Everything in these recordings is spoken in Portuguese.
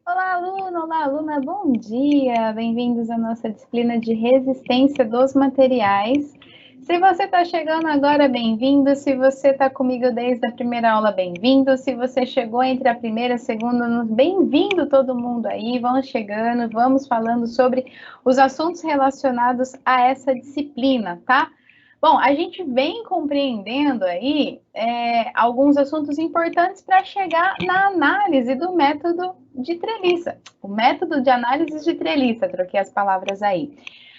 Olá, aluno! Olá, aluna! Bom dia! Bem-vindos à nossa disciplina de resistência dos materiais. Se você está chegando agora, bem-vindo. Se você está comigo desde a primeira aula, bem-vindo. Se você chegou entre a primeira e a segunda, bem-vindo todo mundo aí. Vão chegando, vamos falando sobre os assuntos relacionados a essa disciplina, tá? Bom, a gente vem compreendendo aí alguns assuntos importantes para chegar na análise do método de treliça. O método de análise de treliça, troquei as palavras aí.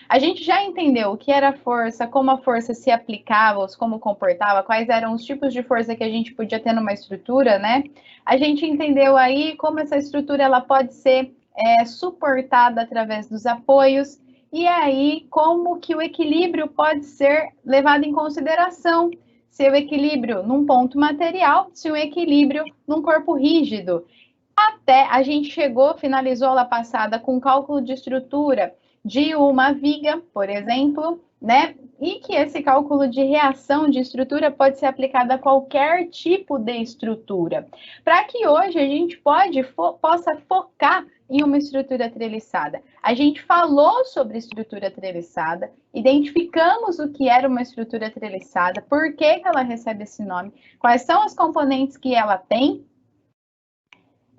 A gente já entendeu o que era força, como a força se aplicava, como comportava, quais eram os tipos de força que a gente podia ter numa estrutura, né? A gente entendeu aí como essa estrutura ela pode ser suportada através dos apoios, e aí como que o equilíbrio pode ser levado em consideração, se o equilíbrio num ponto material, se o equilíbrio num corpo rígido. Até a gente finalizou a aula passada com cálculo de estrutura de uma viga, por exemplo, né? E que esse cálculo de reação de estrutura pode ser aplicado a qualquer tipo de estrutura. Para que hoje a gente possa focar em uma estrutura treliçada. A gente falou sobre estrutura treliçada, identificamos o que era uma estrutura treliçada, por que ela recebe esse nome, quais são os componentes que ela tem,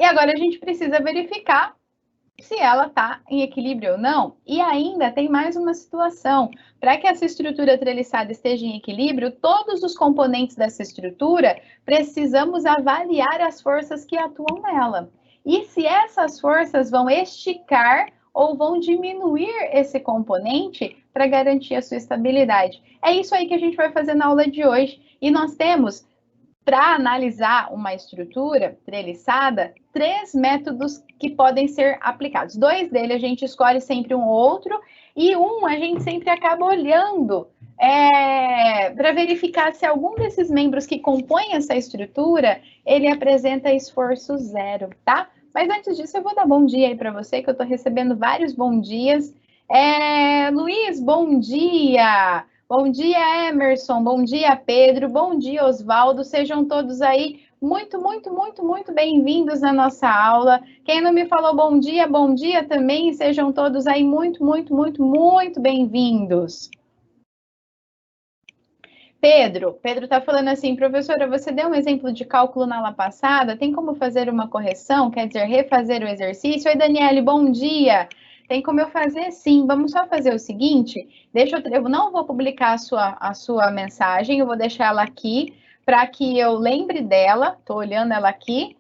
e agora a gente precisa verificar se ela está em equilíbrio ou não. E ainda tem mais uma situação. Para que essa estrutura treliçada esteja em equilíbrio, todos os componentes dessa estrutura, precisamos avaliar as forças que atuam nela. E se essas forças vão esticar ou vão diminuir esse componente para garantir a sua estabilidade. É isso aí que a gente vai fazer na aula de hoje. E nós temos, para analisar uma estrutura treliçada, 3 métodos que podem ser aplicados. 2 deles a gente escolhe sempre um outro, e um a gente sempre acaba olhando para verificar se algum desses membros que compõem essa estrutura, ele apresenta esforço zero, tá? Mas antes disso, eu vou dar bom dia aí para você, que eu estou recebendo vários bom dias. Luiz, bom dia! Bom dia, Emerson. Bom dia, Pedro. Bom dia, Oswaldo. Sejam todos aí muito bem-vindos na nossa aula. Quem não me falou bom dia também. Sejam todos aí muito bem-vindos. Pedro está falando assim, professora, você deu um exemplo de cálculo na aula passada, tem como fazer uma correção, quer dizer, refazer o exercício? Oi, Daniele, bom dia! Tem como eu fazer? Sim, vamos só fazer o seguinte, eu não vou publicar a sua mensagem, eu vou deixar ela aqui, para que eu lembre dela, estou olhando ela aqui,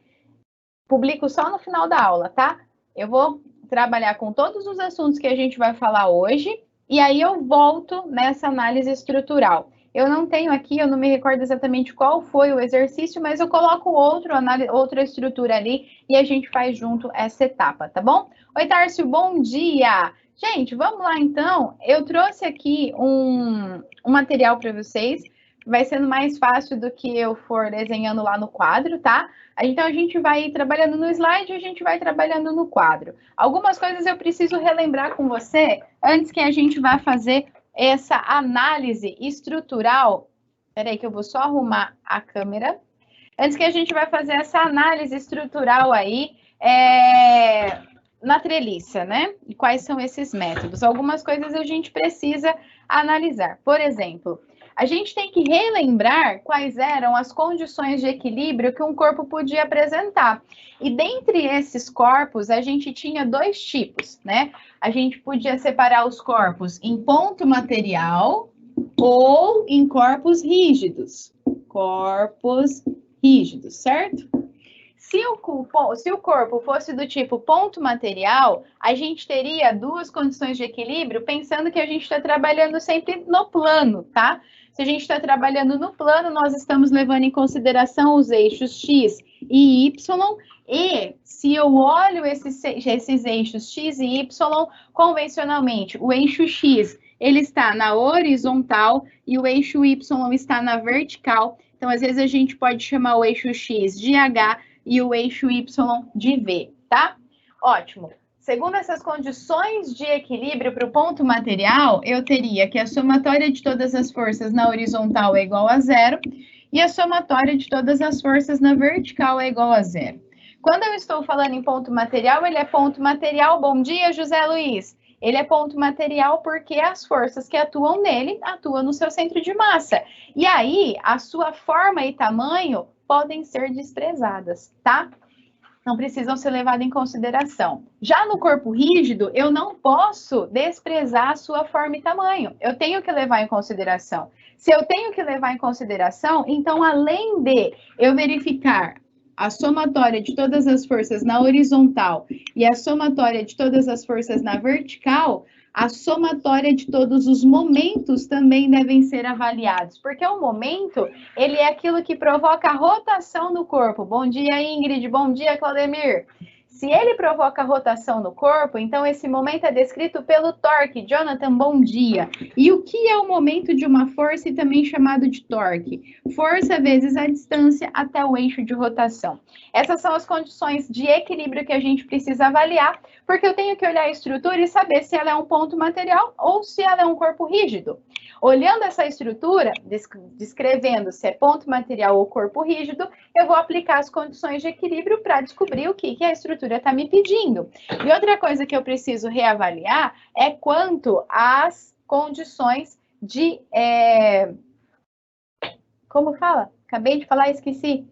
publico só no final da aula, tá? Eu vou trabalhar com todos os assuntos que a gente vai falar hoje, e aí eu volto nessa análise estrutural. Eu não tenho aqui, eu não me recordo exatamente qual foi o exercício, mas eu coloco outra estrutura ali e a gente faz junto essa etapa, tá bom? Oi, Tárcio, bom dia! Gente, vamos lá então. Eu trouxe aqui um material para vocês, vai sendo mais fácil do que eu for desenhando lá no quadro, tá? Então, a gente vai trabalhando no slide e a gente vai trabalhando no quadro. Algumas coisas eu preciso relembrar com você antes que a gente vá fazer essa análise estrutural. Espera aí que eu vou só arrumar a câmera. Antes que a gente vai fazer essa análise estrutural aí na treliça, né? E quais são esses métodos? Algumas coisas a gente precisa analisar. Por exemplo, a gente tem que relembrar quais eram as condições de equilíbrio que um corpo podia apresentar. E dentre esses corpos, a gente tinha 2 tipos, né? A gente podia separar os corpos em ponto material ou em corpos rígidos. Corpos rígidos, certo? Se o corpo fosse do tipo ponto material, a gente teria 2 condições de equilíbrio, pensando que a gente está trabalhando sempre no plano, tá? Se a gente está trabalhando no plano, nós estamos levando em consideração os eixos X e Y, e se eu olho esses eixos X e Y, convencionalmente, o eixo X ele está na horizontal e o eixo Y está na vertical. Então, às vezes, a gente pode chamar o eixo X de H e o eixo Y de V, tá? Ótimo. Segundo essas condições de equilíbrio para o ponto material, eu teria que a somatória de todas as forças na horizontal é igual a 0 e a somatória de todas as forças na vertical é igual a 0. Quando eu estou falando em ponto material, ele é ponto material. Bom dia, José Luiz. Ele é ponto material porque as forças que atuam nele atuam no seu centro de massa. E aí, a sua forma e tamanho podem ser desprezadas, tá? Não precisam ser levadas em consideração. Já no corpo rígido, eu não posso desprezar a sua forma e tamanho. Eu tenho que levar em consideração. Se eu tenho que levar em consideração, então, além de eu verificar a somatória de todas as forças na horizontal e a somatória de todas as forças na vertical, a somatória de todos os momentos também devem ser avaliados, porque o momento, ele é aquilo que provoca a rotação do corpo. Bom dia, Ingrid. Bom dia, Claudemir. Se ele provoca rotação no corpo, então esse momento é descrito pelo torque. Jonathan, bom dia. E o que é o momento de uma força e também chamado de torque? Força vezes a distância até o eixo de rotação. Essas são as condições de equilíbrio que a gente precisa avaliar, porque eu tenho que olhar a estrutura e saber se ela é um ponto material ou se ela é um corpo rígido. Olhando essa estrutura, descrevendo se é ponto material ou corpo rígido, eu vou aplicar as condições de equilíbrio para descobrir o que a estrutura está me pedindo. E outra coisa que eu preciso reavaliar é quanto às condições de... Como fala? Acabei de falar e esqueci.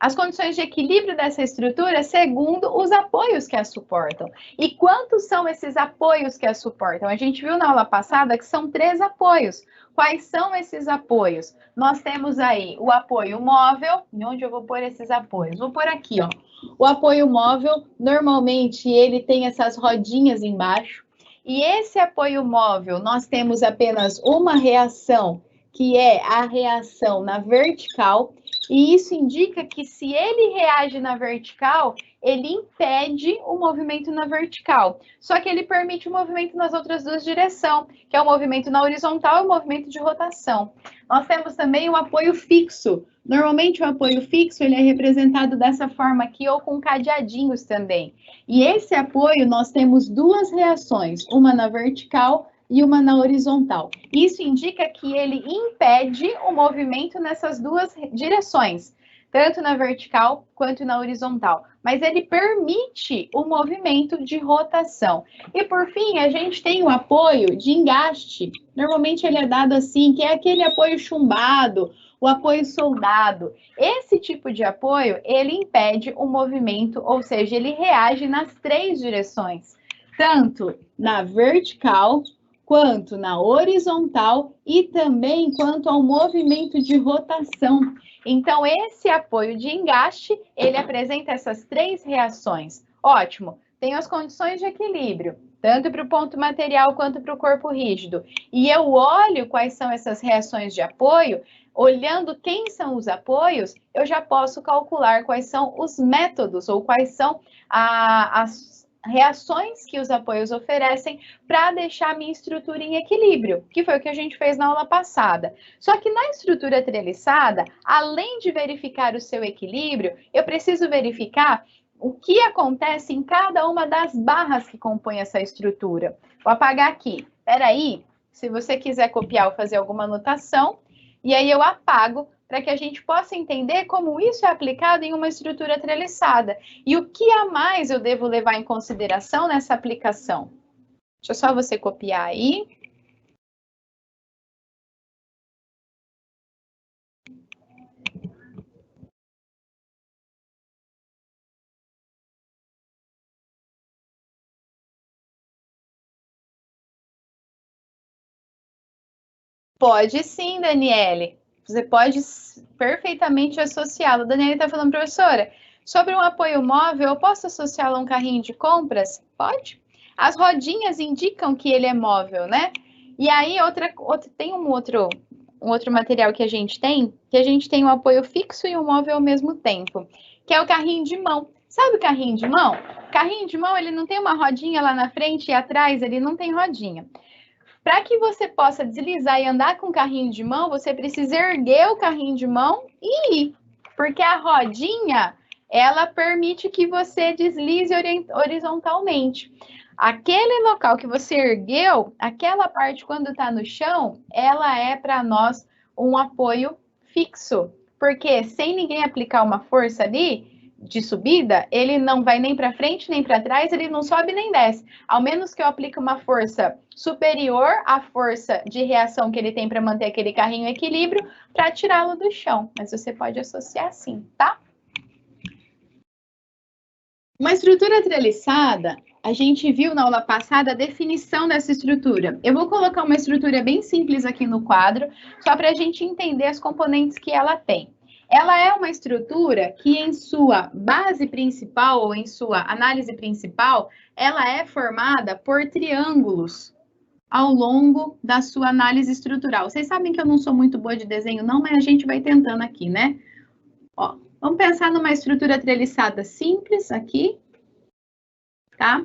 As condições de equilíbrio dessa estrutura segundo os apoios que a suportam. E quantos são esses apoios que a suportam? A gente viu na aula passada que são 3 apoios. Quais são esses apoios? Nós temos aí o apoio móvel. E onde eu vou pôr esses apoios? Vou pôr aqui, ó. O apoio móvel, normalmente, ele tem essas rodinhas embaixo. E esse apoio móvel, nós temos apenas uma reação, que é a reação na vertical. E isso indica que se ele reage na vertical, ele impede o movimento na vertical. Só que ele permite o movimento nas outras 2 direções, que é o movimento na horizontal e o movimento de rotação. Nós temos também o apoio fixo. Normalmente o apoio fixo ele é representado dessa forma aqui ou com cadeadinhos também. E esse apoio nós temos 2 reações, uma na vertical e uma na horizontal. Isso indica que ele impede o movimento nessas 2 direções, tanto na vertical quanto na horizontal. Mas ele permite o movimento de rotação. E por fim, a gente tem o apoio de engaste. Normalmente ele é dado assim, que é aquele apoio chumbado, o apoio soldado. Esse tipo de apoio, ele impede o movimento, ou seja, ele reage nas 3 direções, tanto na vertical, quanto na horizontal e também quanto ao movimento de rotação. Então, esse apoio de engaste, ele apresenta essas 3 reações. Ótimo, tem as condições de equilíbrio, tanto para o ponto material quanto para o corpo rígido. E eu olho quais são essas reações de apoio, olhando quem são os apoios, eu já posso calcular quais são os métodos ou quais são as reações que os apoios oferecem para deixar a minha estrutura em equilíbrio, que foi o que a gente fez na aula passada. Só que na estrutura treliçada, além de verificar o seu equilíbrio, eu preciso verificar o que acontece em cada uma das barras que compõem essa estrutura. Vou apagar aqui. Espera aí, se você quiser copiar ou fazer alguma anotação, e aí eu apago para que a gente possa entender como isso é aplicado em uma estrutura treliçada. E o que a mais eu devo levar em consideração nessa aplicação? Deixa só você copiar aí. Pode sim, Daniele. Você pode perfeitamente associá-lo. Daniele está falando, professora, sobre um apoio móvel, eu posso associá-lo a um carrinho de compras? Pode. As rodinhas indicam que ele é móvel, né? E aí, tem um outro material que a gente tem um apoio fixo e um móvel ao mesmo tempo, que é o carrinho de mão. Sabe o carrinho de mão? Carrinho de mão, ele não tem uma rodinha lá na frente e atrás, ele não tem rodinha. Para que você possa deslizar e andar com o carrinho de mão, você precisa erguer o carrinho de mão e ir. Porque a rodinha, ela permite que você deslize horizontalmente. Aquele local que você ergueu, aquela parte quando está no chão, ela é para nós um apoio fixo. Porque sem ninguém aplicar uma força ali, de subida, ele não vai nem para frente nem para trás, ele não sobe nem desce, ao menos que eu aplique uma força superior à força de reação que ele tem para manter aquele carrinho em equilíbrio, para tirá-lo do chão. Mas você pode associar sim, tá? Uma estrutura treliçada, a gente viu na aula passada a definição dessa estrutura. Eu vou colocar uma estrutura bem simples aqui no quadro, só para a gente entender as componentes que ela tem. Ela é uma estrutura que, em sua base principal, ou em sua análise principal, ela é formada por triângulos ao longo da sua análise estrutural. Vocês sabem que eu não sou muito boa de desenho, não, mas a gente vai tentando aqui, né? Ó, vamos pensar numa estrutura treliçada simples aqui, tá?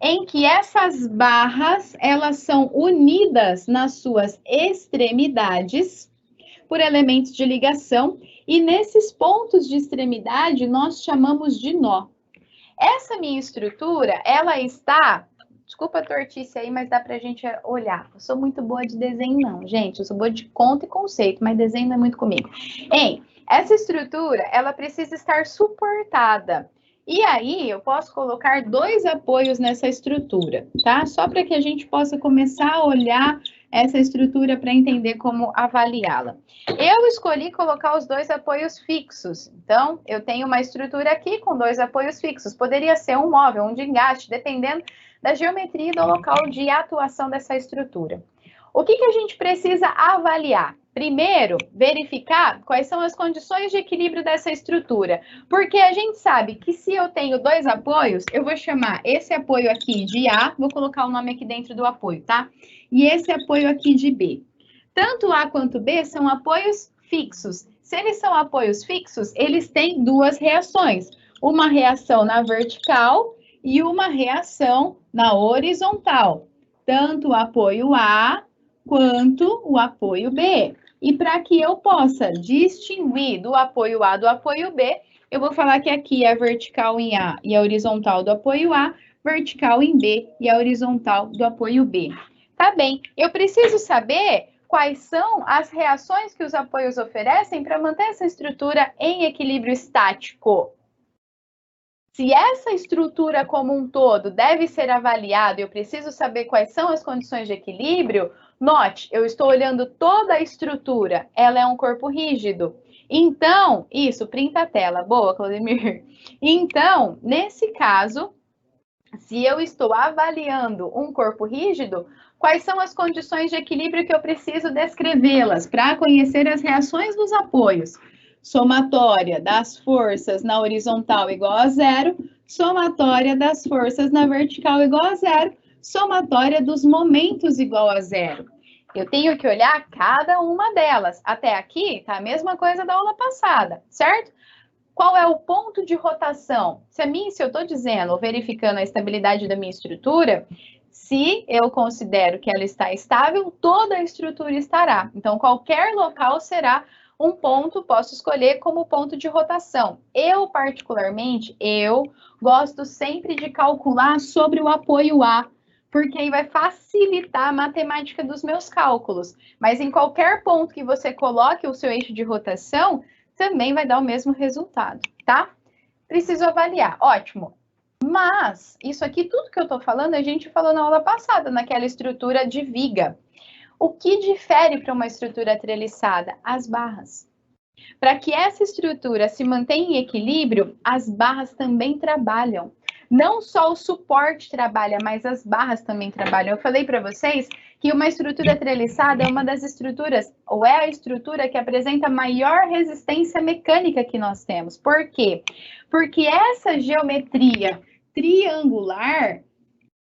Em que essas barras, elas são unidas nas suas extremidades por elementos de ligação, e nesses pontos de extremidade nós chamamos de nó. Essa minha estrutura, ela está... Desculpa a tortice aí, mas dá pra gente olhar. Eu sou muito boa de desenho, não, gente. Eu sou boa de conta e conceito, mas desenho não é muito comigo. Essa estrutura, ela precisa estar suportada. E aí, eu posso colocar 2 apoios nessa estrutura, tá? Só para que a gente possa começar a olhar essa estrutura para entender como avaliá-la. Eu escolhi colocar os 2 apoios fixos. Então, eu tenho uma estrutura aqui com 2 apoios fixos. Poderia ser um móvel, um de engaste, dependendo da geometria e do local de atuação dessa estrutura. O que a gente precisa avaliar? Primeiro, verificar quais são as condições de equilíbrio dessa estrutura. Porque a gente sabe que se eu tenho 2 apoios, eu vou chamar esse apoio aqui de A, vou colocar o nome aqui dentro do apoio, tá? E esse apoio aqui de B. Tanto A quanto B são apoios fixos. Se eles são apoios fixos, eles têm 2 reações. Uma reação na vertical e uma reação na horizontal. Tanto o apoio A quanto o apoio B. E para que eu possa distinguir do apoio A do apoio B, eu vou falar que aqui é a vertical em A e a horizontal do apoio A, vertical em B e a horizontal do apoio B. Tá bem, eu preciso saber quais são as reações que os apoios oferecem para manter essa estrutura em equilíbrio estático. Se essa estrutura como um todo deve ser avaliada, eu preciso saber quais são as condições de equilíbrio. Note, eu estou olhando toda a estrutura, ela é um corpo rígido. Então, isso, printa a tela. Boa, Claudemir. Então, nesse caso, se eu estou avaliando um corpo rígido, quais são as condições de equilíbrio que eu preciso descrevê-las para conhecer as reações dos apoios? Somatória das forças na horizontal igual a 0, somatória das forças na vertical igual a 0, somatória dos momentos igual a 0. Eu tenho que olhar cada uma delas. Até aqui tá a mesma coisa da aula passada, certo? Qual é o ponto de rotação? Se eu estou dizendo, ou verificando a estabilidade da minha estrutura, se eu considero que ela está estável, toda a estrutura estará. Então, qualquer local será um ponto, posso escolher como ponto de rotação. Eu, particularmente, gosto sempre de calcular sobre o apoio A, porque aí vai facilitar a matemática dos meus cálculos. Mas em qualquer ponto que você coloque o seu eixo de rotação, também vai dar o mesmo resultado, tá? Preciso avaliar, ótimo. Mas, isso aqui, tudo que eu tô falando, a gente falou na aula passada, naquela estrutura de viga. O que difere para uma estrutura treliçada? As barras. Para que essa estrutura se mantenha em equilíbrio, as barras também trabalham. Não só o suporte trabalha, mas as barras também trabalham. Eu falei para vocês que uma estrutura treliçada é uma das estruturas, ou é a estrutura que apresenta maior resistência mecânica que nós temos. Por quê? Porque essa geometria triangular,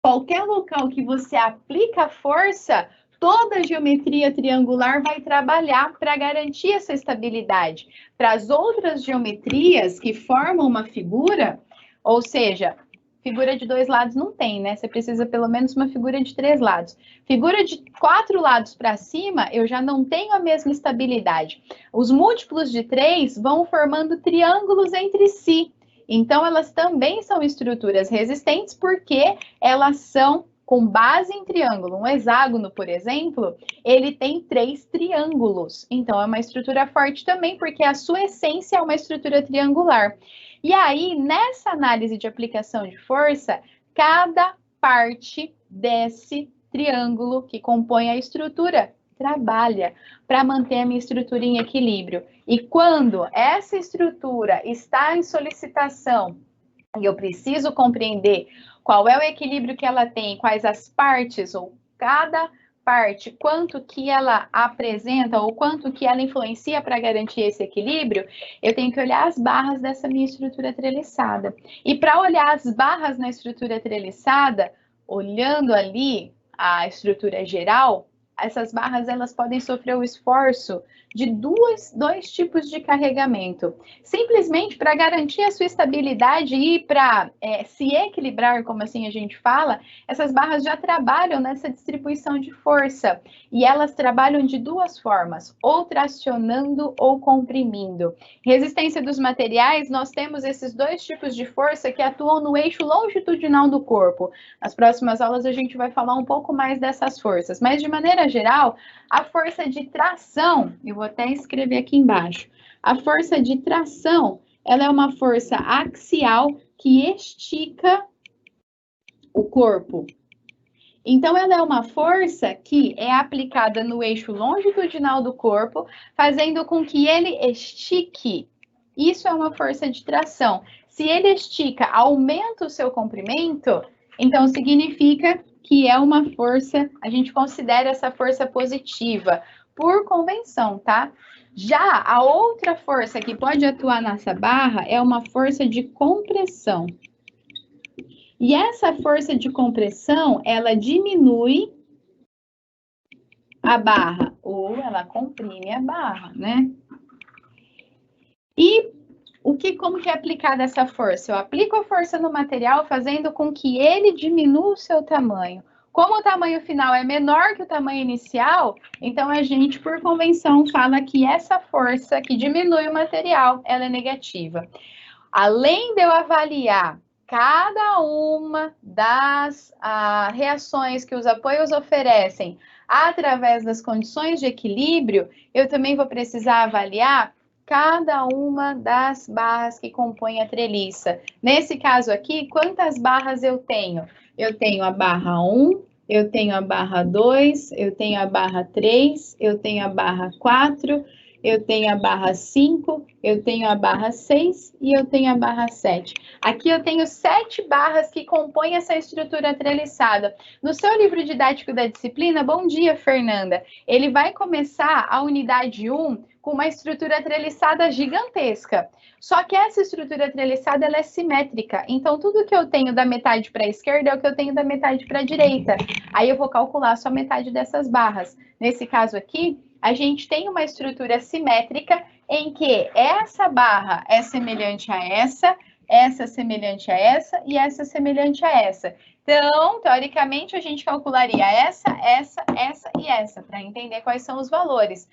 qualquer local que você aplica força, toda a geometria triangular vai trabalhar para garantir essa estabilidade. Para as outras geometrias que formam uma figura, ou seja, figura de 2 lados não tem, né? Você precisa pelo menos uma figura de 3 lados. Figura de 4 lados para cima, eu já não tenho a mesma estabilidade. Os múltiplos de 3 vão formando triângulos entre si. Então, elas também são estruturas resistentes porque elas são com base em triângulo. Um hexágono, por exemplo, ele tem 3 triângulos. Então, é uma estrutura forte também, porque a sua essência é uma estrutura triangular. E aí, nessa análise de aplicação de força, cada parte desse triângulo que compõe a estrutura trabalha para manter a minha estrutura em equilíbrio. E quando essa estrutura está em solicitação e eu preciso compreender qual é o equilíbrio que ela tem, quais as partes ou cada parte, quanto que ela apresenta ou quanto que ela influencia para garantir esse equilíbrio, eu tenho que olhar as barras dessa minha estrutura treliçada. E para olhar as barras na estrutura treliçada, olhando ali a estrutura geral, essas barras elas podem sofrer o esforço de dois tipos de carregamento. Simplesmente para garantir a sua estabilidade e para se equilibrar, como assim a gente fala, essas barras já trabalham nessa distribuição de força. E elas trabalham de duas formas, ou tracionando ou comprimindo. Resistência dos materiais, nós temos esses dois tipos de força que atuam no eixo longitudinal do corpo. Nas próximas aulas a gente vai falar um pouco mais dessas forças, mas de maneira geral, a força de tração, eu vou até escrever aqui embaixo, a força de tração, ela é uma força axial que estica o corpo. Então, ela é uma força que é aplicada no eixo longitudinal do corpo, fazendo com que ele estique. Isso é uma força de tração. Se ele estica, aumenta o seu comprimento, então significa que é uma força, a gente considera essa força positiva, por convenção, tá? Já a outra força que pode atuar nessa barra é uma força de compressão. E essa força de compressão, ela diminui a barra, ou ela comprime a barra, né? E como que é aplicada essa força? Eu aplico a força no material fazendo com que ele diminua o seu tamanho. Como o tamanho final é menor que o tamanho inicial, então a gente, por convenção, fala que essa força que diminui o material, ela é negativa. Além de eu avaliar cada uma das reações que os apoios oferecem através das condições de equilíbrio, eu também vou precisar avaliar cada uma das barras que compõem a treliça. Nesse caso aqui, quantas barras eu tenho? Eu tenho a barra 1, eu tenho a barra 2, eu tenho a barra 3, eu tenho a barra 4, eu tenho a barra 5, eu tenho a barra 6 e eu tenho a barra 7. Aqui eu tenho 7 barras que compõem essa estrutura treliçada. No seu livro didático da disciplina, bom dia, Fernanda, ele vai começar a unidade 1 com uma estrutura treliçada gigantesca. Só que essa estrutura treliçada ela é simétrica. Então, tudo que eu tenho da metade para a esquerda é o que eu tenho da metade para a direita. Aí eu vou calcular só metade dessas barras. Nesse caso aqui, a gente tem uma estrutura simétrica em que essa barra é semelhante a essa é semelhante a essa e essa é semelhante a essa. Então, teoricamente, a gente calcularia essa e essa, para entender quais são os valores.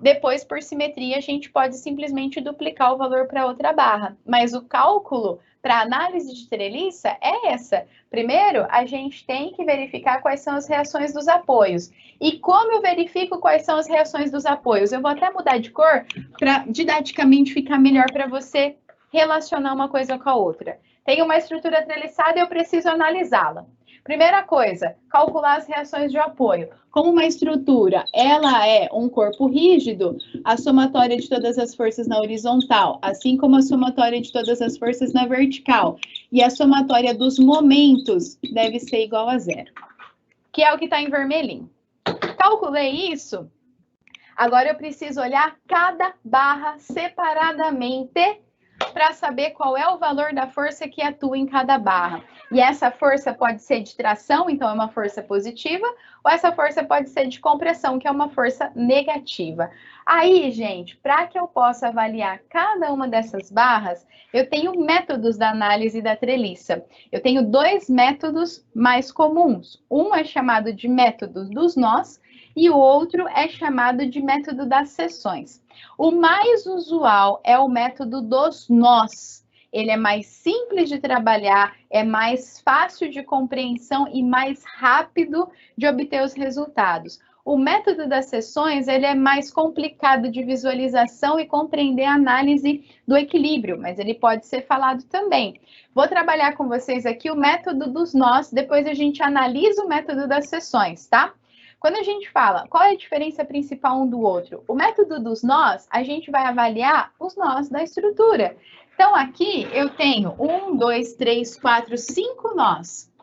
Depois, por simetria, a gente pode simplesmente duplicar o valor para outra barra. Mas o cálculo para análise de treliça é essa. Primeiro, a gente tem que verificar quais são as reações dos apoios. E como eu verifico quais são as reações dos apoios? Eu vou até mudar de cor para didaticamente ficar melhor para você relacionar uma coisa com a outra. Tem uma estrutura treliçada e eu preciso analisá-la. Primeira coisa, calcular as reações de apoio. Como uma estrutura, ela é um corpo rígido, a somatória de todas as forças na horizontal, assim como a somatória de todas as forças na vertical, e a somatória dos momentos deve ser igual a 0, que é o que está em vermelhinho. Calculei isso, agora eu preciso olhar cada barra separadamente para saber qual é o valor da força que atua em cada barra. E essa força pode ser de tração, então é uma força positiva, ou essa força pode ser de compressão, que é uma força negativa. Aí, gente, para que eu possa avaliar cada uma dessas barras, eu tenho métodos da análise da treliça. Eu tenho 2 métodos mais comuns. Um é chamado de método dos nós e o outro é chamado de método das seções. O mais usual é o método dos nós. Ele é mais simples de trabalhar, é mais fácil de compreensão e mais rápido de obter os resultados. O método das seções, ele é mais complicado de visualização e compreender a análise do equilíbrio, mas ele pode ser falado também. Vou trabalhar com vocês aqui o método dos nós, depois a gente analisa o método das seções, tá? Quando a gente fala qual é a diferença principal um do outro, o método dos nós, a gente vai avaliar os nós da estrutura. Então, aqui eu tenho 1, 2, 3, 4, 5 nós.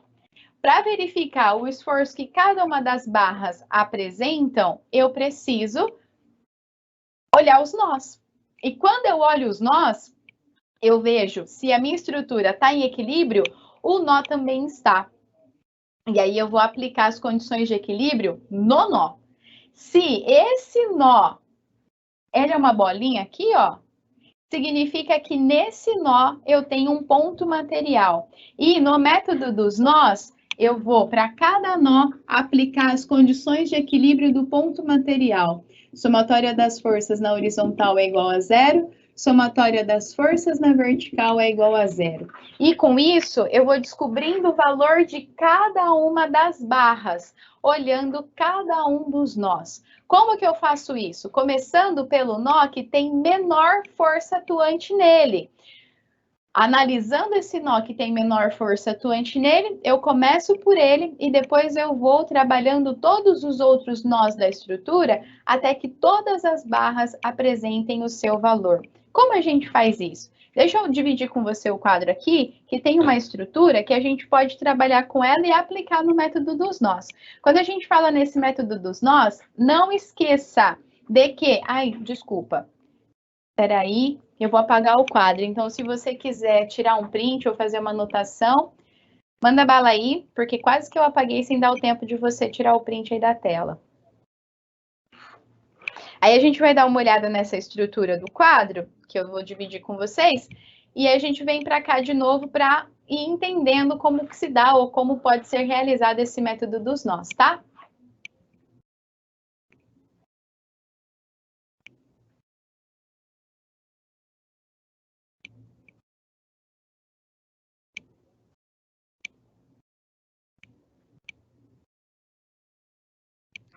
Para verificar o esforço que cada uma das barras apresentam, eu preciso olhar os nós. E quando eu olho os nós, eu vejo se a minha estrutura está em equilíbrio, o nó também está. E aí eu vou aplicar as condições de equilíbrio no nó. Se esse nó, ele é uma bolinha aqui, ó, significa que nesse nó eu tenho um ponto material. E no método dos nós, eu vou, para cada nó, aplicar as condições de equilíbrio do ponto material. Somatória das forças na horizontal é igual a 0, somatória das forças na vertical é igual a 0. E com isso, eu vou descobrindo o valor de cada uma das barras, olhando cada um dos nós. Como que eu faço isso? Começando pelo nó que tem menor força atuante nele. Analisando esse nó que tem menor força atuante nele, eu começo por ele e depois eu vou trabalhando todos os outros nós da estrutura até que todas as barras apresentem o seu valor. Como a gente faz isso? Deixa eu dividir com você o quadro aqui, que tem uma estrutura que a gente pode trabalhar com ela e aplicar no método dos nós. Quando a gente fala nesse método dos nós, não esqueça de que... Ai, desculpa. Espera aí, eu vou apagar o quadro. Então, se você quiser tirar um print ou fazer uma anotação, manda bala aí, porque quase que eu apaguei sem dar o tempo de você tirar o print aí da tela. Aí a gente vai dar uma olhada nessa estrutura do quadro, que eu vou dividir com vocês, e a gente vem para cá de novo para ir entendendo como que se dá ou como pode ser realizado esse método dos nós, tá?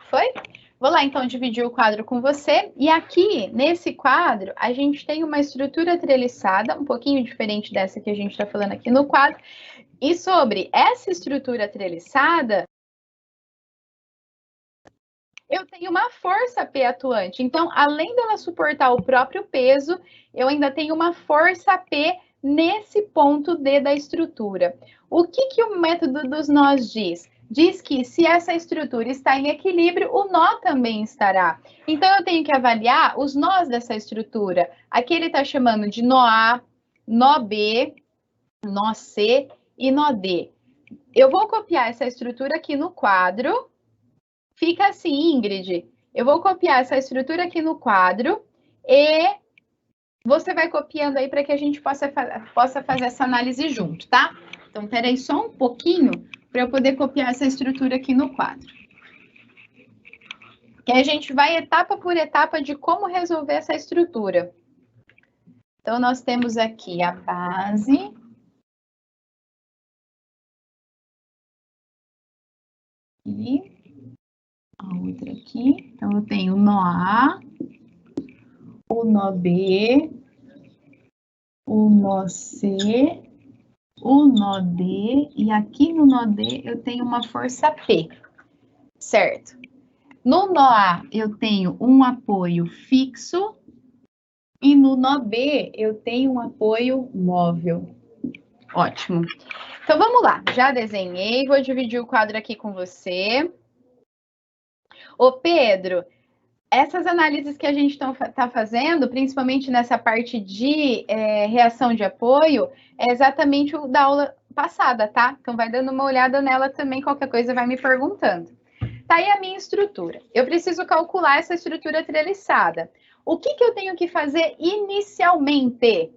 Foi? Vou lá, então, dividir o quadro com você. E aqui, nesse quadro, a gente tem uma estrutura treliçada, um pouquinho diferente dessa que a gente está falando aqui no quadro. E sobre essa estrutura treliçada, eu tenho uma força P atuante. Então, além dela suportar o próprio peso, eu ainda tenho uma força P nesse ponto D da estrutura. O que o método dos nós diz? Diz que se essa estrutura está em equilíbrio, o nó também estará. Então, eu tenho que avaliar os nós dessa estrutura. Aqui ele está chamando de nó A, nó B, nó C e nó D. Eu vou copiar essa estrutura aqui no quadro. Fica assim, Ingrid. Eu vou copiar essa estrutura aqui no quadro e você vai copiando aí para que a gente possa fazer essa análise junto, tá? Então, espera aí só um pouquinho para eu poder copiar essa estrutura aqui no quadro. Que a gente vai etapa por etapa de como resolver essa estrutura. Então, nós temos aqui a base. E a outra aqui. Então, eu tenho o nó A, o nó B, o nó C, o nó D, e aqui no nó D eu tenho uma força P, certo? No nó A eu tenho um apoio fixo e no nó B eu tenho um apoio móvel. Ótimo. Então vamos lá, já desenhei, vou dividir o quadro aqui com você. Ô Pedro, essas análises que a gente está fazendo, principalmente nessa parte de reação de apoio, é exatamente o da aula passada, tá? Então, vai dando uma olhada nela também, qualquer coisa vai me perguntando. Tá aí a minha estrutura. Eu preciso calcular essa estrutura treliçada. O que eu tenho que fazer inicialmente?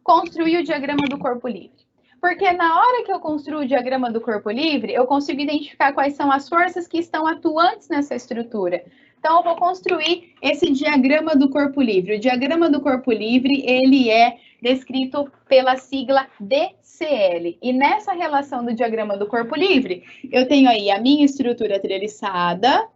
Construir o diagrama do corpo livre. Porque na hora que eu construo o diagrama do corpo livre, eu consigo identificar quais são as forças que estão atuantes nessa estrutura. Então, eu vou construir esse diagrama do corpo livre. O diagrama do corpo livre, ele é descrito pela sigla DCL. E nessa relação do diagrama do corpo livre, eu tenho aí a minha estrutura treliçada,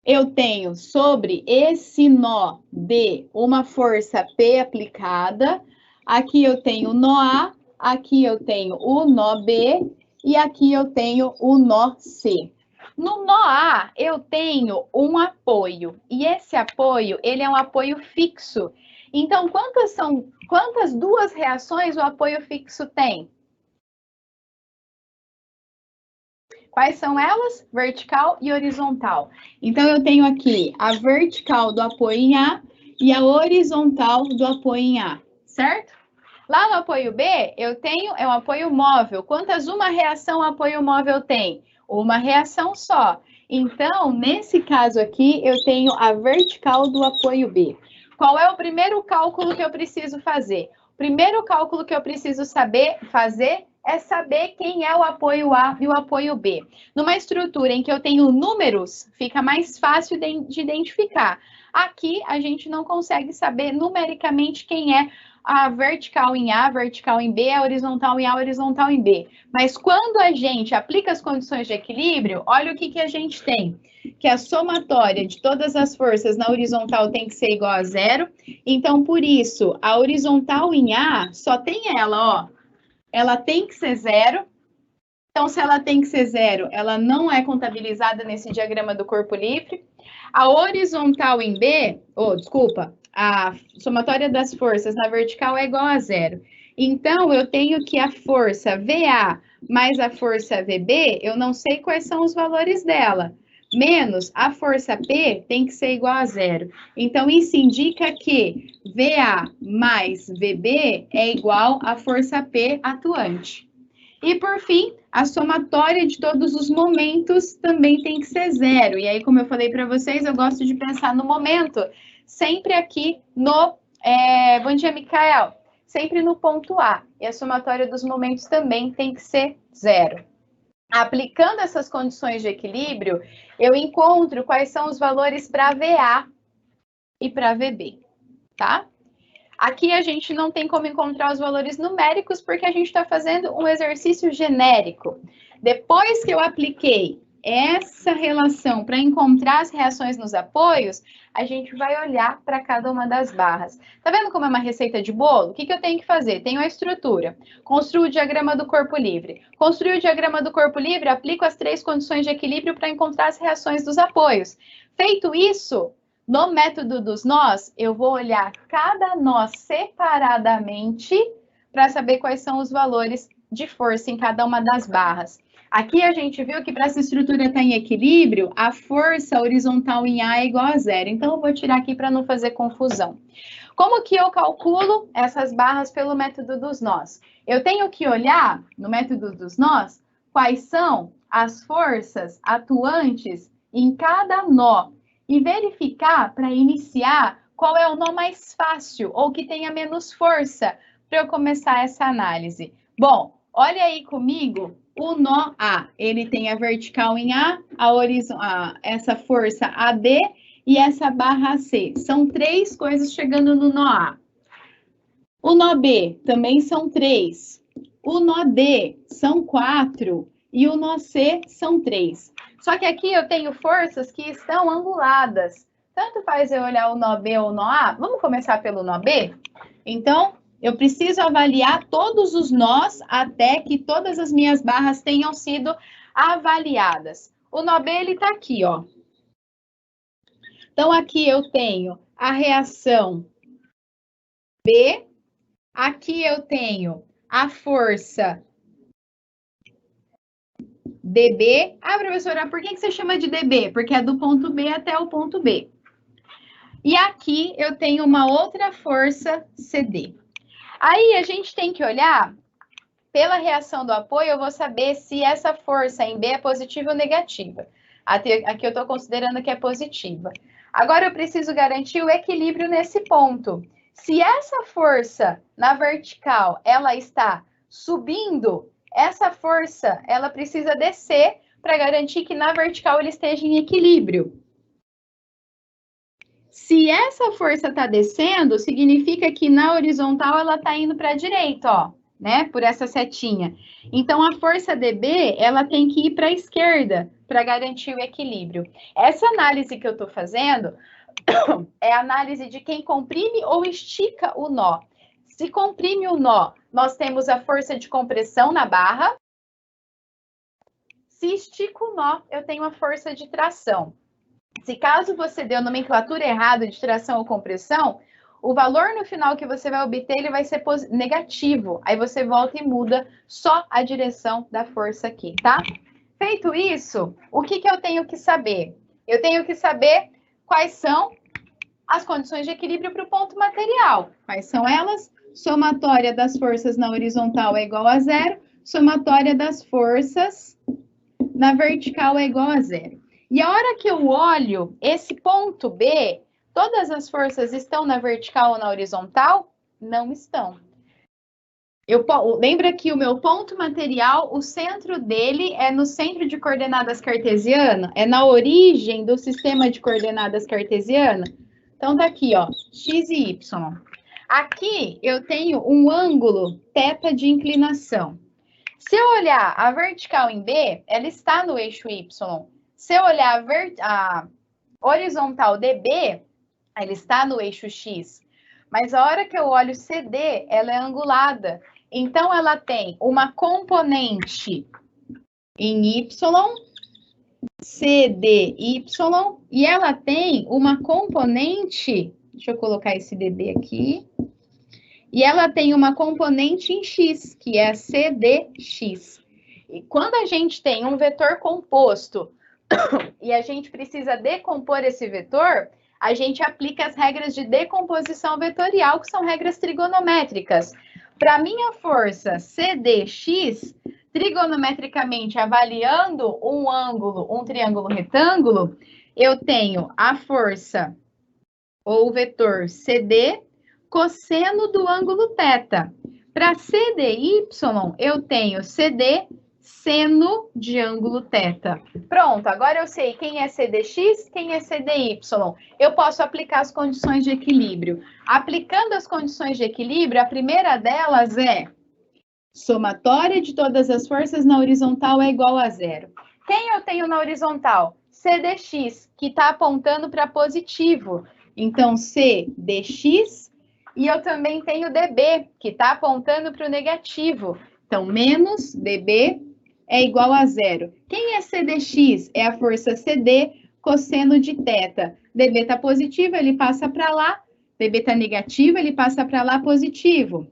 eu tenho sobre esse nó D uma força P aplicada. Aqui eu tenho o nó A, aqui eu tenho o nó B e aqui eu tenho o nó C. No nó A, eu tenho um apoio, e esse apoio, ele é um apoio fixo. Então, quantas duas reações o apoio fixo tem? Quais são elas? Vertical e horizontal. Então, eu tenho aqui a vertical do apoio em A e a horizontal do apoio em A, certo? Lá no apoio B, eu tenho, é um apoio móvel. Quantas uma reação o apoio móvel tem? Uma reação só. Então, nesse caso aqui, eu tenho a vertical do apoio B. Qual é o primeiro cálculo que eu preciso fazer? O primeiro cálculo que eu preciso fazer é saber quem é o apoio A e o apoio B. Numa estrutura em que eu tenho números, fica mais fácil de identificar. Aqui, a gente não consegue saber numericamente quem é a vertical em A, vertical em B, a horizontal em A, horizontal em B. Mas quando a gente aplica as condições de equilíbrio, olha o que a gente tem. Que a somatória de todas as forças na horizontal tem que ser igual a zero. Então, por isso, a horizontal em A só tem ela, ó. Ela tem que ser zero. Então, se ela tem que ser zero, ela não é contabilizada nesse diagrama do corpo livre. A horizontal em B, a somatória das forças na vertical é igual a zero. Então, eu tenho que a força VA mais a força VB, eu não sei quais são os valores dela, menos a força P tem que ser igual a zero. Então, isso indica que VA mais VB é igual à força P atuante. E, por fim, a somatória de todos os momentos também tem que ser zero. E aí, como eu falei para vocês, eu gosto de pensar no momento, sempre aqui no... Bom dia, Micael. Sempre no ponto A. E a somatória dos momentos também tem que ser zero. Aplicando essas condições de equilíbrio, eu encontro quais são os valores para VA e para VB, tá? Aqui a gente não tem como encontrar os valores numéricos porque a gente está fazendo um exercício genérico. Depois que eu apliquei essa relação para encontrar as reações nos apoios, a gente vai olhar para cada uma das barras. Tá vendo como é uma receita de bolo? O que eu tenho que fazer? Tenho a estrutura, construo o diagrama do corpo livre. Construí o diagrama do corpo livre, aplico as três condições de equilíbrio para encontrar as reações dos apoios. Feito isso, no método dos nós, eu vou olhar cada nó separadamente para saber quais são os valores de força em cada uma das barras. Aqui a gente viu que para essa estrutura estar em equilíbrio, a força horizontal em A é igual a zero. Então, eu vou tirar aqui para não fazer confusão. Como que eu calculo essas barras pelo método dos nós? Eu tenho que olhar, no método dos nós, quais são as forças atuantes em cada nó e verificar, para iniciar, qual é o nó mais fácil ou que tenha menos força para eu começar essa análise. Bom, olha aí comigo o nó A. Ele tem a vertical em A, essa força AD e essa barra C. São três coisas chegando no nó A. O nó B também são três. O nó D são 4 e o nó C são 3. Só que aqui eu tenho forças que estão anguladas. Tanto faz eu olhar o nó B ou o nó A. Vamos começar pelo nó B? Então, eu preciso avaliar todos os nós até que todas as minhas barras tenham sido avaliadas. O nó B, ele tá aqui, ó. Então, aqui eu tenho a reação B. Aqui eu tenho a força DB. Ah, professora, por que você chama de DB? Porque é do ponto B até o ponto B. E aqui eu tenho uma outra força CD. Aí a gente tem que olhar, pela reação do apoio, eu vou saber se essa força em B é positiva ou negativa. Aqui eu estou considerando que é positiva. Agora eu preciso garantir o equilíbrio nesse ponto. Se essa força na vertical, ela está subindo, essa força, ela precisa descer para garantir que na vertical ele esteja em equilíbrio. Se essa força está descendo, significa que na horizontal ela está indo para a direita, ó. né? Por essa setinha. Então, a força DB, ela tem que ir para a esquerda para garantir o equilíbrio. Essa análise que eu estou fazendo é a análise de quem comprime ou estica o nó. Se comprime o nó, nós temos a força de compressão na barra. Se estica o nó, eu tenho a força de tração. Se caso você deu nomenclatura errada de tração ou compressão, o valor no final que você vai obter, ele vai ser negativo. Aí você volta e muda só a direção da força aqui, tá? Feito isso, o que eu tenho que saber? Eu tenho que saber quais são as condições de equilíbrio para o ponto material. Quais são elas? Somatória das forças na horizontal é igual a zero, somatória das forças na vertical é igual a zero. E a hora que eu olho esse ponto B, todas as forças estão na vertical ou na horizontal? Não estão. Lembra que o meu ponto material, o centro dele é no centro de coordenadas cartesiano? É na origem do sistema de coordenadas cartesiano? Então, tá aqui, ó, x e y. Aqui eu tenho um ângulo θ de inclinação. Se eu olhar a vertical em B, ela está no eixo Y. Se eu olhar a horizontal DB, ela está no eixo X. Mas a hora que eu olho CD, ela é angulada. Então, ela tem uma componente em Y, CDY, e ela tem uma componente, deixa eu colocar esse DB aqui, e ela tem uma componente em X, que é a CDX. E quando a gente tem um vetor composto e a gente precisa decompor esse vetor, a gente aplica as regras de decomposição vetorial, que são regras trigonométricas. Para minha força CDX, trigonometricamente avaliando um ângulo, um triângulo retângulo, eu tenho a força ou o vetor CD cosseno do ângulo θ. Para CDY, eu tenho CD seno de ângulo θ. Pronto, agora eu sei quem é CDX, quem é CDY. Eu posso aplicar as condições de equilíbrio. Aplicando as condições de equilíbrio, a primeira delas é somatória de todas as forças na horizontal é igual a zero. Quem eu tenho na horizontal? CDX, que está apontando para positivo. Então, CDX, e eu também tenho DB, que está apontando para o negativo. Então, menos DB é igual a zero. Quem é CDX? É a força CD cosseno de θ. DB está positivo, ele passa para lá. DB está negativo, ele passa para lá positivo.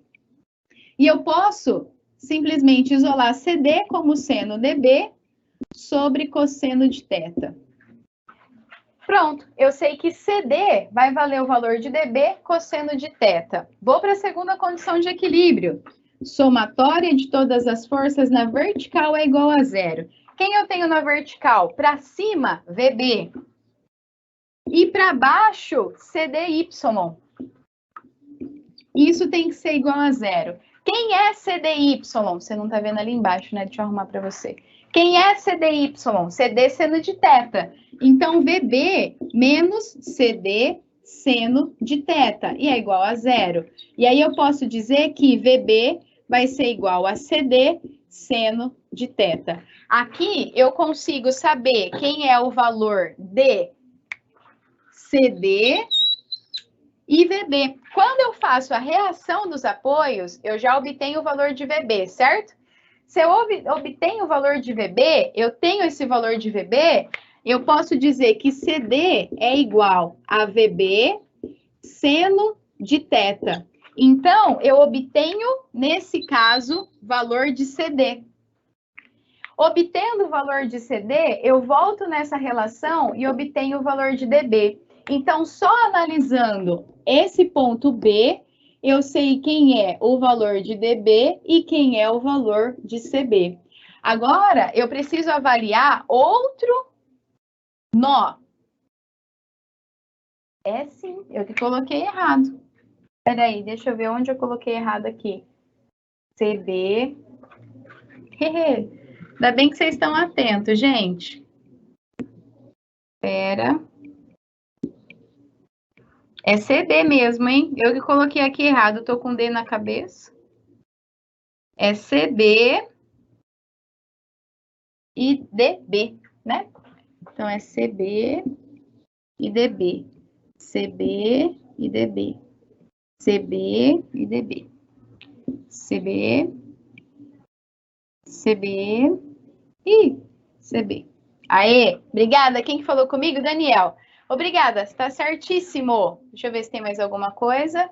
E eu posso simplesmente isolar CD como seno DB sobre cosseno de θ. Pronto, eu sei que CD vai valer o valor de DB cosseno de θ. Vou para a segunda condição de equilíbrio. Somatória de todas as forças na vertical é igual a zero. Quem eu tenho na vertical? Para cima, VB. E para baixo, CDY. Isso tem que ser igual a zero. Quem é CDY? Você não está vendo ali embaixo, né? Deixa eu arrumar para você. Quem é CDY? CD seno de θ. Então, VB menos CD seno de θ. E é igual a zero. E aí eu posso dizer que VB vai ser igual a CD seno de θ. Aqui eu consigo saber quem é o valor de CD e VB. Quando eu faço a reação dos apoios, eu já obtenho o valor de VB, certo? Se eu obtenho o valor de VB, eu tenho esse valor de VB, eu posso dizer que CD é igual a VB seno de θ. Então, eu obtenho, nesse caso, valor de CD. Obtendo o valor de CD, eu volto nessa relação e obtenho o valor de DB. Então, só analisando esse ponto B, eu sei quem é o valor de DB e quem é o valor de CB. Agora, eu preciso avaliar outro nó. É sim, eu que coloquei errado. Espera aí, deixa eu ver onde eu coloquei errado aqui. CB. Ainda bem que vocês estão atentos, gente. Espera. É CB mesmo, hein? Eu que coloquei aqui errado, tô com D na cabeça. é CB e DB, né? Então, é CB e DB. CB e DB. CB e DB. CB, CB e CB. Aê, obrigada. Quem que falou comigo? Daniel. Obrigada, está certíssimo. Deixa eu ver se tem mais alguma coisa.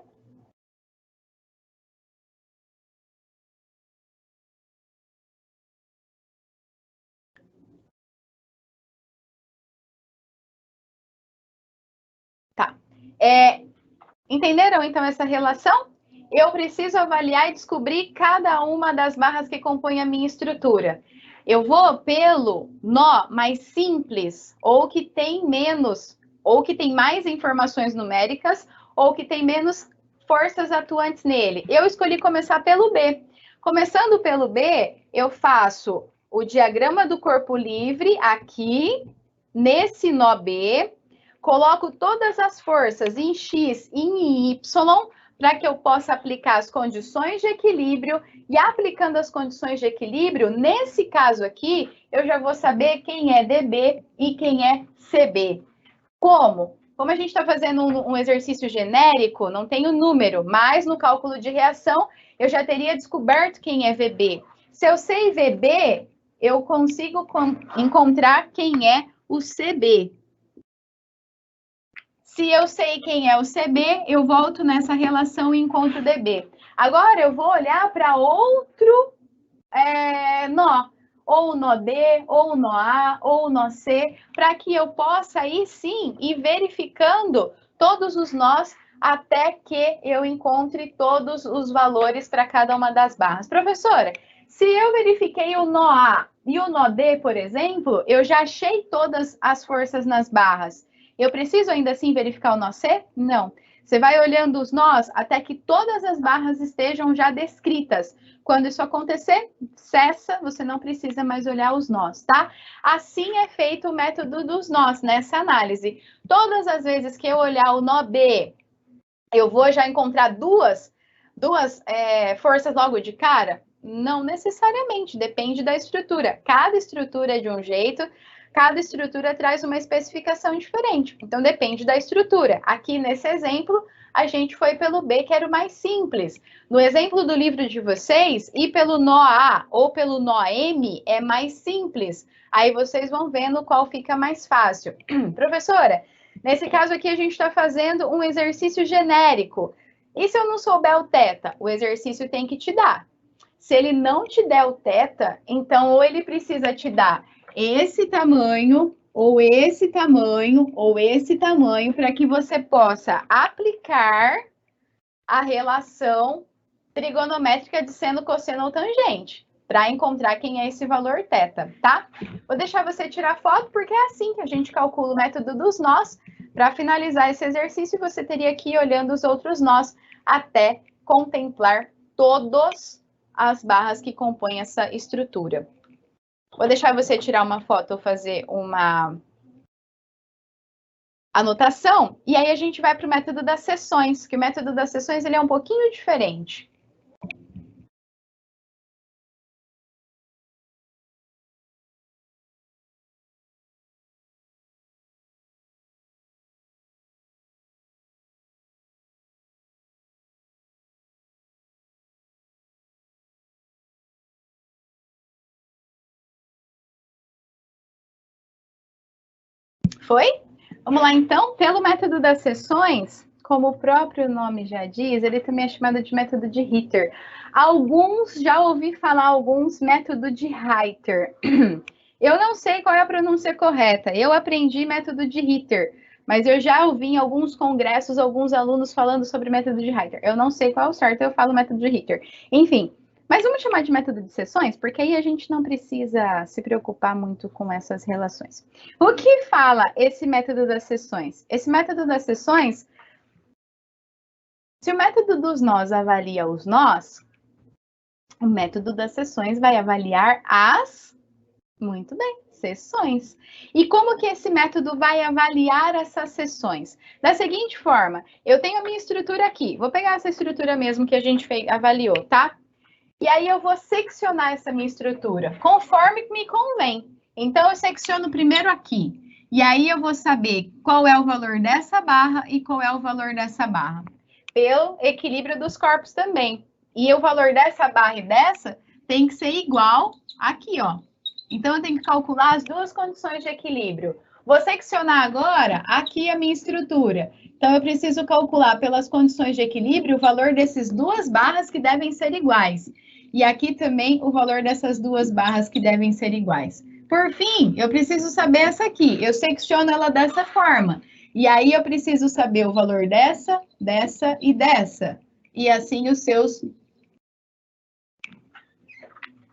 Tá. Entenderam, então, essa relação? Eu preciso avaliar e descobrir cada uma das barras que compõem a minha estrutura. Eu vou pelo nó mais simples, ou que tem menos, ou que tem mais informações numéricas, ou que tem menos forças atuantes nele. Eu escolhi começar pelo B. Começando pelo B, eu faço o diagrama do corpo livre aqui, nesse nó B, coloco todas as forças em X e em Y para que eu possa aplicar as condições de equilíbrio, e aplicando as condições de equilíbrio, nesse caso aqui, eu já vou saber quem é DB e quem é CB. Como? Como a gente está fazendo um exercício genérico, não tem o número, mas no cálculo de reação, eu já teria descoberto quem é VB. Se eu sei VB, eu consigo encontrar quem é o CB. Se eu sei quem é o CB, eu volto nessa relação e encontro DB. Agora eu vou olhar para outro nó, ou o nó D, ou o nó A, ou o nó C, para que eu possa aí sim ir verificando todos os nós até que eu encontre todos os valores para cada uma das barras. Professora, se eu verifiquei o nó A e o nó D, por exemplo, eu já achei todas as forças nas barras. Eu preciso ainda assim verificar o nó C? Não. Você vai olhando os nós até que todas as barras estejam já descritas. Quando isso acontecer, cessa, você não precisa mais olhar os nós, tá? Assim é feito o método dos nós nessa análise. Todas as vezes que eu olhar o nó B, eu vou já encontrar duas forças logo de cara? Não necessariamente, depende da estrutura. Cada estrutura é de um jeito, cada estrutura traz uma especificação diferente. Então, depende da estrutura. Aqui, nesse exemplo, a gente foi pelo B, que era o mais simples. No exemplo do livro de vocês, ir pelo nó A ou pelo nó M é mais simples. Aí vocês vão vendo qual fica mais fácil. Professora, nesse caso aqui, a gente está fazendo um exercício genérico. E se eu não souber o θ? O exercício tem que te dar. Se ele não te der o θ, então ou ele precisa te dar esse tamanho, ou esse tamanho, ou esse tamanho, para que você possa aplicar a relação trigonométrica de seno, cosseno ou tangente, para encontrar quem é esse valor θ, tá? Vou deixar você tirar foto, porque é assim que a gente calcula o método dos nós. Para finalizar esse exercício, você teria que ir olhando os outros nós até contemplar todas as barras que compõem essa estrutura. Vou deixar você tirar uma foto ou fazer uma anotação, e aí a gente vai para o método das seções, que o método das seções ele é um pouquinho diferente. Foi? Vamos lá, então. Pelo método das seções, como o próprio nome já diz, ele também é chamado de método de Ritter. Alguns, já ouvi falar alguns, método de Ritter. Eu não sei qual é a pronúncia correta. Eu aprendi método de Ritter, mas eu já ouvi em alguns congressos alguns alunos falando sobre método de Ritter. Eu não sei qual é o certo, eu falo método de Ritter. Enfim, mas vamos chamar de método de seções, porque aí a gente não precisa se preocupar muito com essas relações. O que fala esse método das seções? Esse método das seções, se o método dos nós avalia os nós, o método das seções vai avaliar as, muito bem, seções. E como que esse método vai avaliar essas seções? Da seguinte forma, eu tenho a minha estrutura aqui, vou pegar essa estrutura mesmo que a gente avaliou, tá? E aí eu vou seccionar essa minha estrutura, conforme me convém. Então, eu secciono primeiro aqui. E aí eu vou saber qual é o valor dessa barra e qual é o valor dessa barra. Pelo equilíbrio dos corpos também. E o valor dessa barra e dessa tem que ser igual aqui, ó. Então, eu tenho que calcular as duas condições de equilíbrio. Vou seccionar agora aqui a minha estrutura. Então, eu preciso calcular pelas condições de equilíbrio o valor dessas duas barras que devem ser iguais. E aqui também o valor dessas duas barras que devem ser iguais. Por fim, eu preciso saber essa aqui. Eu secciono ela dessa forma. E aí eu preciso saber o valor dessa, dessa e dessa. E assim os seus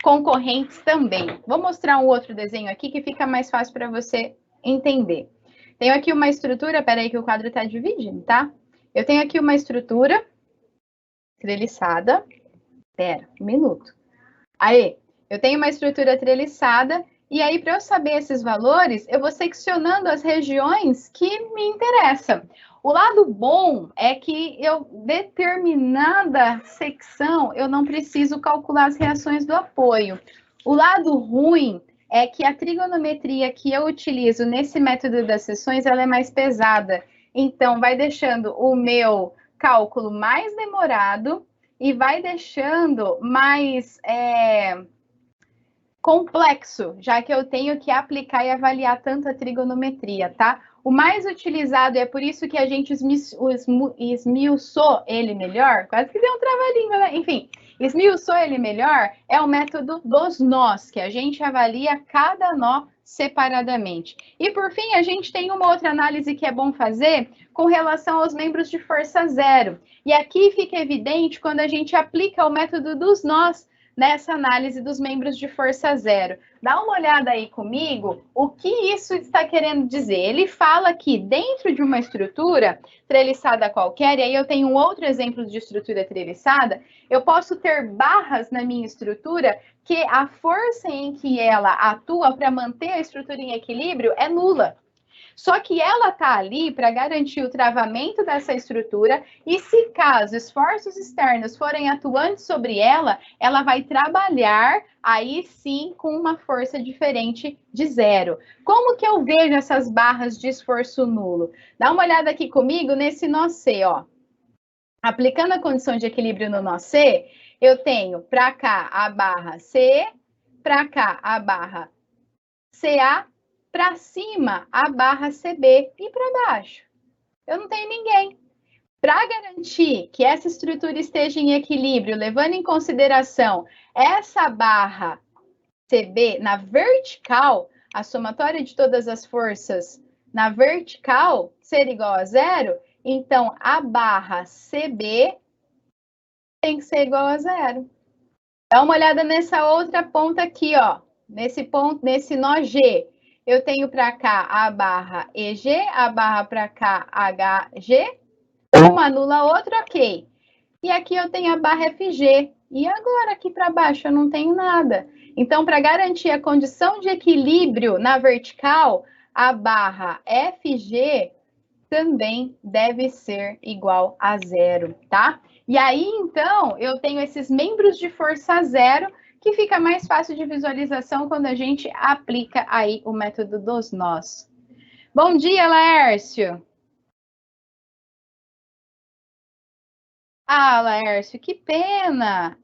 concorrentes também. Vou mostrar um outro desenho aqui que fica mais fácil para você entender. Tenho aqui uma estrutura, peraí que o quadro está dividindo, tá? Eu tenho aqui uma estrutura treliçada. Pera, um minuto. Aí, eu tenho uma estrutura treliçada, e aí, para eu saber esses valores, eu vou seccionando as regiões que me interessam. O lado bom é que determinada secção, eu não preciso calcular as reações do apoio. O lado ruim é que a trigonometria que eu utilizo nesse método das seções, ela é mais pesada. Então, vai deixando o meu cálculo mais demorado e vai deixando mais complexo, já que eu tenho que aplicar e avaliar tanto a trigonometria, tá? O mais utilizado, e é por isso que a gente esmiuçou ele melhor, quase que deu um trava-língua, né? Enfim, esmiuçou ele melhor, é o método dos nós, que a gente avalia cada nó separadamente. E por fim, a gente tem uma outra análise que é bom fazer com relação aos membros de força zero. E aqui fica evidente quando a gente aplica o método dos nós nessa análise dos membros de força zero. Dá uma olhada aí comigo, o que isso está querendo dizer? Ele fala que dentro de uma estrutura treliçada qualquer, e aí eu tenho um outro exemplo de estrutura treliçada, eu posso ter barras na minha estrutura que a força em que ela atua para manter a estrutura em equilíbrio é nula. Só que ela está ali para garantir o travamento dessa estrutura e se caso esforços externos forem atuantes sobre ela, ela vai trabalhar aí sim com uma força diferente de zero. Como que eu vejo essas barras de esforço nulo? Dá uma olhada aqui comigo nesse nó C, ó. Aplicando a condição de equilíbrio no nó C, eu tenho para cá a barra C, para cá a barra CA, para cima a barra CB e para baixo. Eu não tenho ninguém. Para garantir que essa estrutura esteja em equilíbrio, levando em consideração essa barra CB na vertical, a somatória de todas as forças na vertical ser igual a zero, então a barra CB tem que ser igual a zero. Dá uma olhada nessa outra ponta aqui, ó. Nesse nó G. Eu tenho para cá a barra EG, a barra para cá HG, uma anula a outra, ok. E aqui eu tenho a barra FG. E agora aqui para baixo eu não tenho nada. Então, para garantir a condição de equilíbrio na vertical, a barra FG também deve ser igual a zero, tá? E aí, então, eu tenho esses membros de força zero que fica mais fácil de visualização quando a gente aplica aí o método dos nós. Bom dia, Laércio! Ah, Laércio, que pena!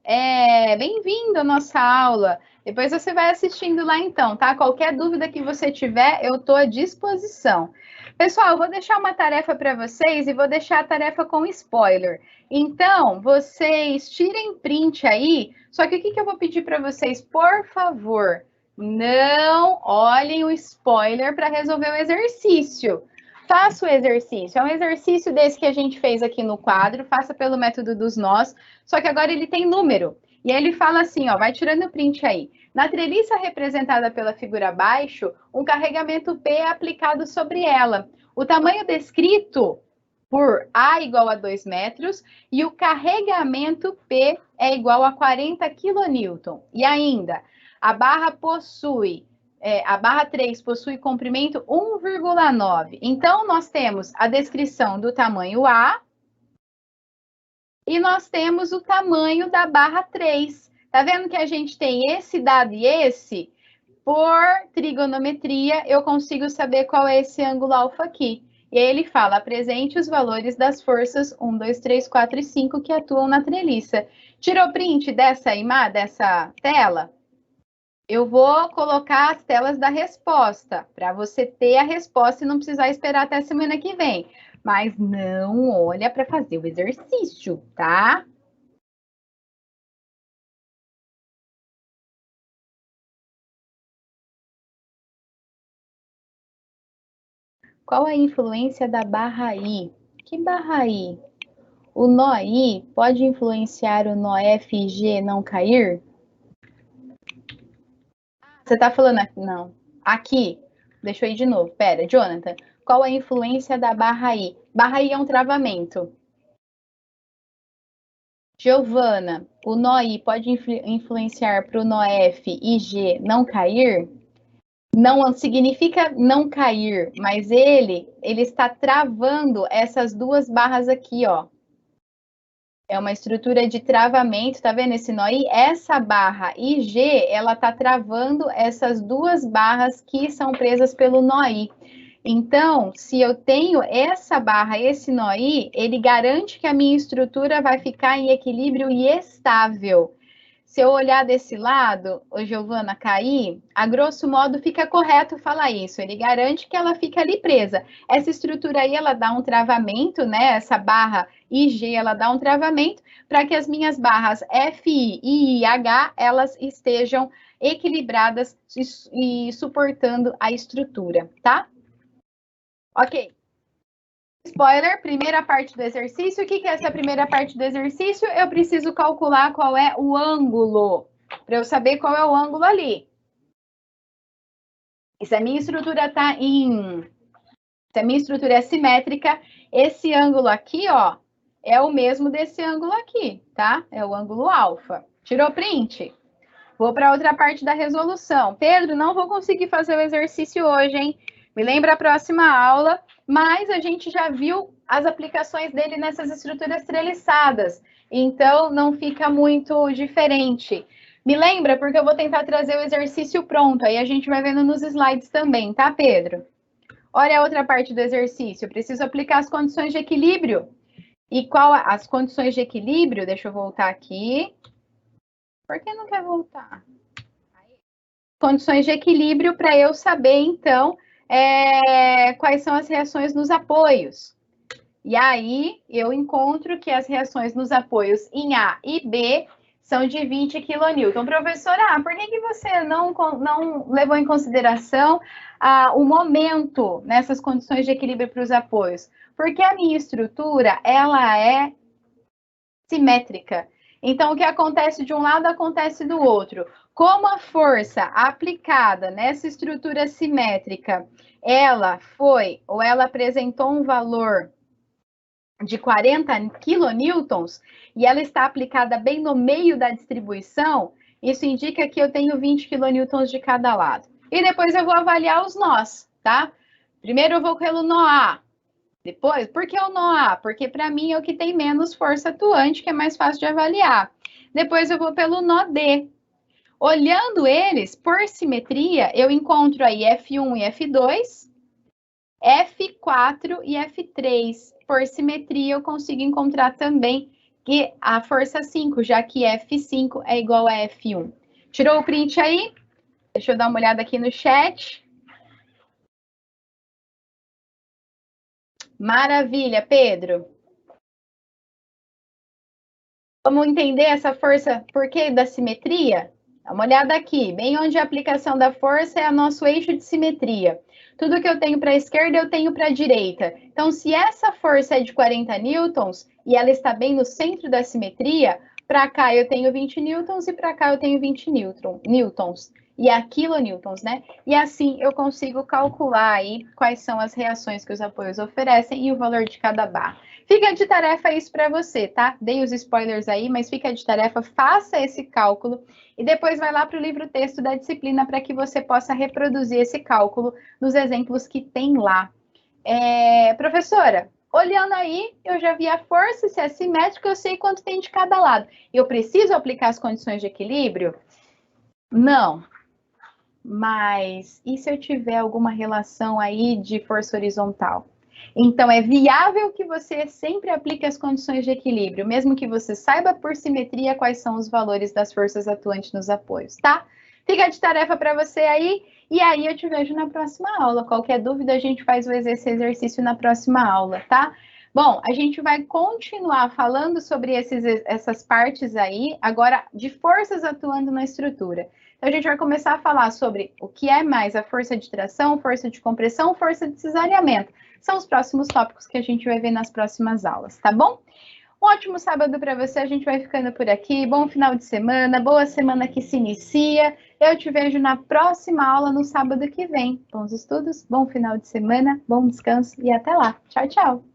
Bem-vindo à nossa aula. Depois você vai assistindo lá então, tá? Qualquer dúvida que você tiver, eu estou à disposição. Pessoal, eu vou deixar uma tarefa para vocês e vou deixar a tarefa com spoiler. Então, vocês tirem print aí, só que o que eu vou pedir para vocês? Por favor, não olhem o spoiler para resolver o exercício. Faça o exercício. É um exercício desse que a gente fez aqui no quadro, faça pelo método dos nós, só que agora ele tem número. E aí ele fala assim, ó, vai tirando o print aí. Na treliça representada pela figura abaixo, um carregamento P é aplicado sobre ela. O tamanho descrito por A igual a 2 metros e o carregamento P é igual a 40 kN. E ainda, a barra 3 possui comprimento 1,9. Então, nós temos a descrição do tamanho A e nós temos o tamanho da barra 3. Tá vendo que a gente tem esse dado e esse? Por trigonometria, eu consigo saber qual é esse ângulo alfa aqui. E aí ele fala, apresente os valores das forças 1, 2, 3, 4 e 5 que atuam na treliça. Tirou print dessa tela? Eu vou colocar as telas da resposta, para você ter a resposta e não precisar esperar até semana que vem. Mas não olha para fazer o exercício, tá? Qual a influência da barra I? Que barra I? O nó I pode influenciar o nó F e G não cair? Você está falando aqui? Não. Aqui. Deixa eu ir de novo. Pera, Jonathan. Qual a influência da barra I? Barra I é um travamento. Giovana, o nó I pode influenciar para o nó F e G não cair? Não significa não cair, mas ele está travando essas duas barras aqui, ó. É uma estrutura de travamento, tá vendo esse nó I? Essa barra IG, ela tá travando essas duas barras que são presas pelo nó I. Então, se eu tenho essa barra, esse nó I, ele garante que a minha estrutura vai ficar em equilíbrio e estável. Se eu olhar desse lado, ô Giovana, cair, a grosso modo fica correto falar isso. Ele garante que ela fica ali presa. Essa estrutura aí, ela dá um travamento, né? Essa barra IG, ela dá um travamento para que as minhas barras FI e IH, elas estejam equilibradas e suportando a estrutura, tá? Ok. Spoiler, primeira parte do exercício. O que é essa primeira parte do exercício? Eu preciso calcular qual é o ângulo, para eu saber qual é o ângulo ali. E se a minha estrutura tá em... Se a minha estrutura é simétrica, esse ângulo aqui, ó, é o mesmo desse ângulo aqui, tá? É o ângulo alfa. Tirou print? Vou para outra parte da resolução. Pedro, não vou conseguir fazer o exercício hoje, hein? Me lembra a próxima aula, mas a gente já viu as aplicações dele nessas estruturas treliçadas, então não fica muito diferente. Me lembra, porque eu vou tentar trazer o exercício pronto, aí a gente vai vendo nos slides também, tá, Pedro? Olha a outra parte do exercício, eu preciso aplicar as condições de equilíbrio. E qual as condições de equilíbrio? Deixa eu voltar aqui. Por que não quer voltar? Condições de equilíbrio para eu saber, então, quais são as reações nos apoios. E aí, eu encontro que as reações nos apoios em A e B são de 20 kN. Professora, por que você não levou em consideração o momento nessas condições de equilíbrio para os apoios? Porque a minha estrutura, ela é simétrica. Então, o que acontece de um lado acontece do outro. Como a força aplicada nessa estrutura simétrica, ela apresentou um valor de 40 kilonewtons e ela está aplicada bem no meio da distribuição, isso indica que eu tenho 20 kilonewtons de cada lado. E depois eu vou avaliar os nós, tá? Primeiro eu vou pelo nó A. Depois, por que o nó A? Porque para mim é o que tem menos força atuante, que é mais fácil de avaliar. Depois eu vou pelo nó D. Olhando eles por simetria, eu encontro aí F1 e F2, F4 e F3. Por simetria, eu consigo encontrar também que a força 5, já que F5 é igual a F1. Tirou o print aí? Deixa eu dar uma olhada aqui no chat. Maravilha, Pedro. Vamos entender essa força, por que da simetria? Dá uma olhada aqui, bem onde a aplicação da força é o nosso eixo de simetria. Tudo que eu tenho para a esquerda, eu tenho para a direita. Então, se essa força é de 40 newtons e ela está bem no centro da simetria, para cá eu tenho 20 newtons e para cá eu tenho 20 newtons. E a kilonewtons, né? E assim eu consigo calcular aí quais são as reações que os apoios oferecem e o valor de cada barra. Fica de tarefa isso para você, tá? Dei os spoilers aí, mas fica de tarefa, faça esse cálculo e depois vai lá para o livro-texto da disciplina para que você possa reproduzir esse cálculo nos exemplos que tem lá. Professora, Olhando aí, eu já vi a força, se é simétrica, eu sei quanto tem de cada lado. Eu preciso aplicar as condições de equilíbrio? Não. Mas e se eu tiver alguma relação aí de força horizontal? Então, é viável que você sempre aplique as condições de equilíbrio, mesmo que você saiba por simetria quais são os valores das forças atuantes nos apoios, tá? Fica de tarefa para você aí, e aí eu te vejo na próxima aula. Qualquer dúvida, a gente faz esse exercício na próxima aula, tá? Bom, a gente vai continuar falando sobre essas partes aí, agora de forças atuando na estrutura. Então, a gente vai começar a falar sobre o que é mais a força de tração, força de compressão, força de cesariamento. São os próximos tópicos que a gente vai ver nas próximas aulas, tá bom? Um ótimo sábado para você, a gente vai ficando por aqui. Bom final de semana, boa semana que se inicia. Eu te vejo na próxima aula no sábado que vem. Bons estudos, bom final de semana, bom descanso e até lá. Tchau, tchau!